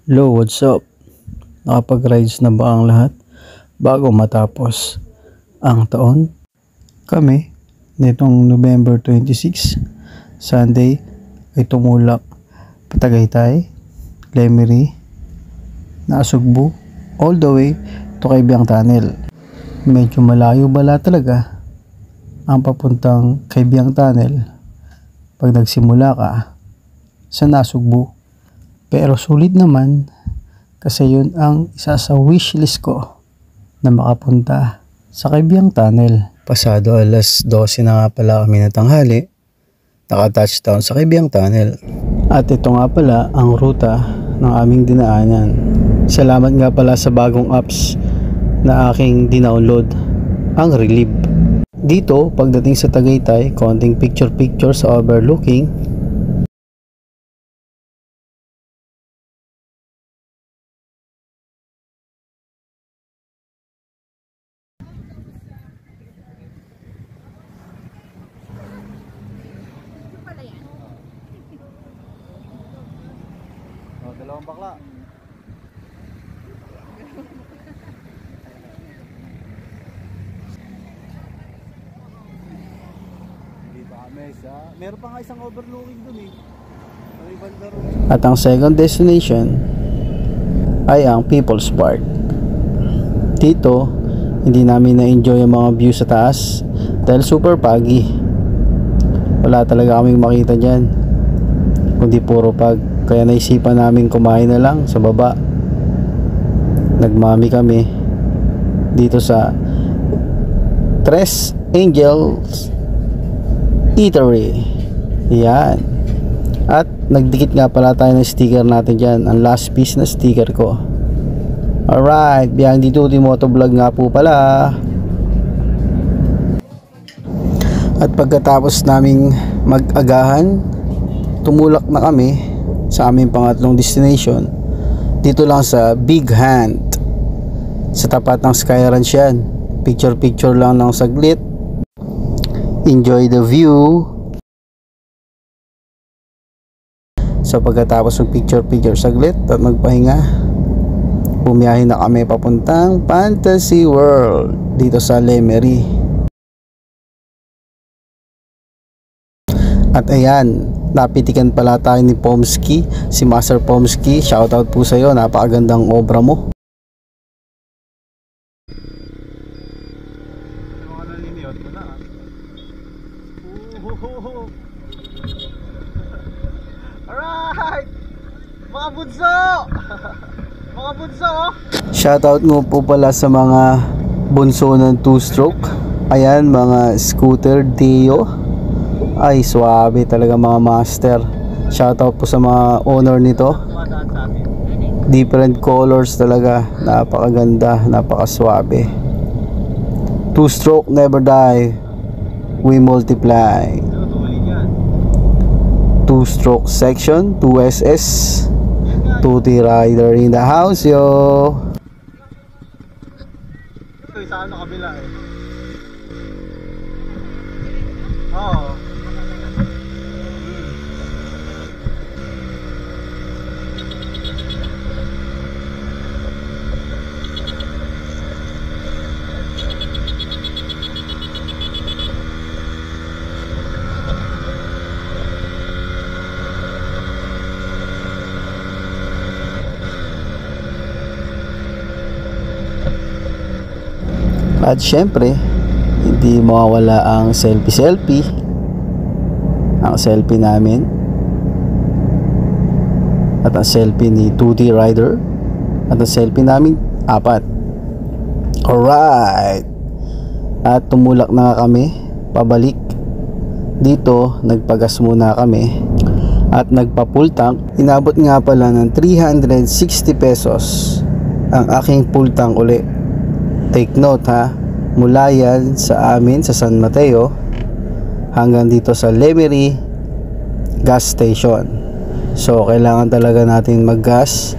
Hello, what's up? Nakapag-rides na ba ang lahat bago matapos ang taon? Kami, nitong November 26, Sunday, ay tumulak Patagaytay, Lemery, Nasugbu, all the way to Kaibiyang Tunnel. Medyo malayo bala talaga ang papuntang Kaibiyang Tunnel pag nagsimula ka sa Nasugbu. Pero sulit naman kasi yun ang isa sa wishlist ko na makapunta sa Kaibiyang Tunnel. Pasado alas 12 na nga pala kami na tanghali, naka-touchdown sa Kaibiyang Tunnel. At ito nga pala ang ruta ng aming dinaanan. Salamat nga pala sa bagong apps na aking dinownload, ang Relive. Dito, pagdating sa Tagaytay, konting picture-picture sa overlooking. Dalawang bakla. Dito kami sa... Meron pa nga isang overlooking dun eh. At ang second destination ay ang People's Park. Dito, hindi namin na-enjoy ang mga view sa taas dahil super pagi. Wala talaga kaming makita dyan, kundi puro pag. Kaya naisipan namin kumain na lang sa baba. Nagmami kami dito sa Tres Angels Eatery. Yan. At nagdikit nga pala tayo ng sticker natin dyan, ang last piece na sticker ko. Alright, Behind the Tuti Motovlog nga po pala. At pagkatapos naming mag-agahan, tumulak na kami sa aming pangatlong destination. Dito lang sa Big Hand, sa tapat ng Sky Ranch yan. Picture lang ng saglit. Enjoy the view. So pagkatapos ng picture saglit at magpahinga, bumiyahe na kami papuntang Fantasy World dito sa Lemery. At ayan, napitikan pala tayo ni Pomsky, si Master Pomsky. Shoutout po sa iyo, napakagandang obra mo. Alright! Mga bunso! Mga bunso! Shoutout mo po pala sa mga bunso ng 2-stroke. Ayan, mga scooter Deo. Ay, swabe talaga mga master. Shoutout po sa mga owner nito. Different colors talaga. Napakaganda, napakaswabe. 2-stroke, never die. We multiply. 2-stroke section, 2SS. Tuti rider in the house, yo. Ito isa na kabila eh. Oo. At syempre, hindi mawawala ang selfie. Ang selfie namin. At ang selfie ni 2D Rider. At ang selfie namin, 4. Alright. At tumulak na kami pabalik. Dito, nagpagas muna kami. At nagpa-full tank. Inabot nga pala ng 360 pesos ang aking full tank uli. Take note ha, mula yan sa amin sa San Mateo hanggang dito sa Lemery gas station. So kailangan talaga natin maggas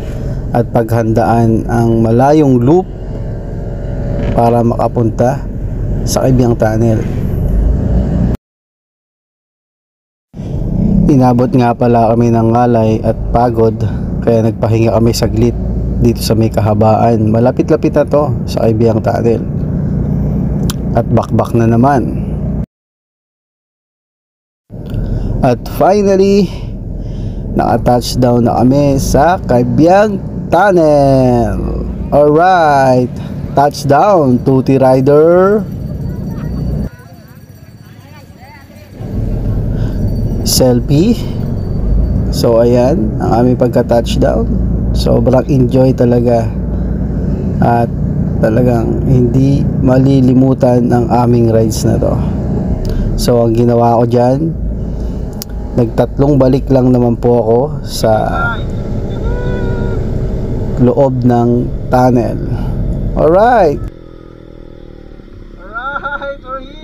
at paghandaan ang malayong loop para makapunta sa Kaibiyang Tunnel. Inabot nga pala kami ng ngalay at pagod Kaya nagpahinga kami saglit dito sa may kahabaan. Malapit-lapit na to sa Kaibiyang Tunnel. At bakbak na naman. At finally, naka-touchdown na kami sa Kaibiyang Tunnel. Alright, touchdown, Tuti Rider. Selfie. So ayan, ang aming pagka-touchdown. Sobrang enjoy talaga. At talagang hindi malilimutan ang aming rides na to. So ang ginawa ko dyan, nagtatlong balik lang naman po ako sa loob ng tunnel. Alright, we're here.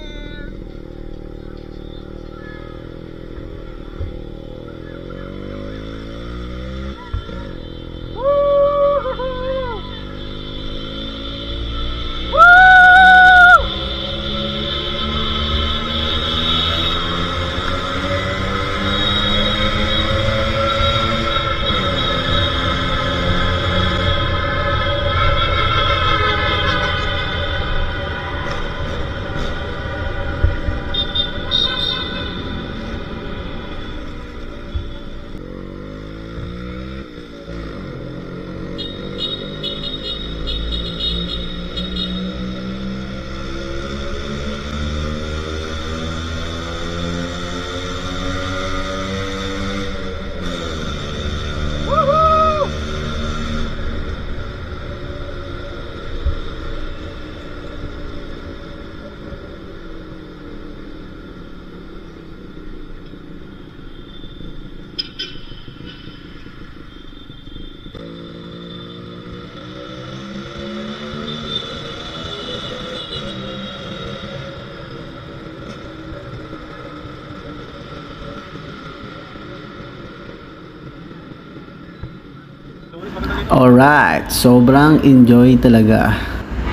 Alright, sobrang enjoy talaga.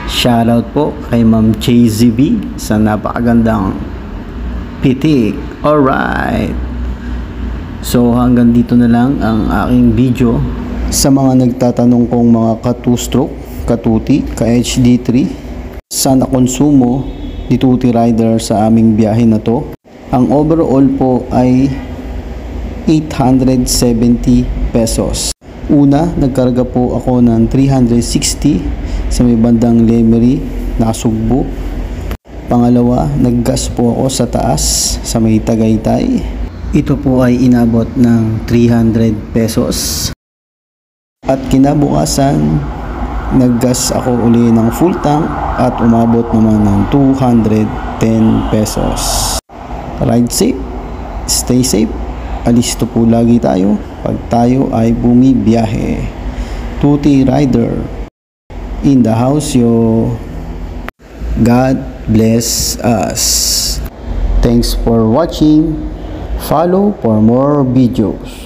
Shoutout po kay Ma'am JZB sa napakagandang pitik. Alright, so hanggang dito na lang ang aking video. Sa mga nagtatanong kong mga ka-2-stroke, ka-tuti, ka-HD3, sa nakonsumo ni Tuti Rider sa aming biyahe na to, ang overall po ay 870 pesos. Una, nagkarga po ako ng 360 sa may bandang Lemery, Nasugbu. Pangalawa, naggas po ako sa taas sa may Tagaytay. Ito po ay inabot ng 300 pesos. At kinabukasan, naggas ako uli ng full tank at umabot naman ng 210 pesos. Ride safe, stay safe. Alisto po lagi tayo pag tayo ay bumibiyahe. Tuti Rider in the house yo. God bless us. Thanks for watching. Follow for more videos.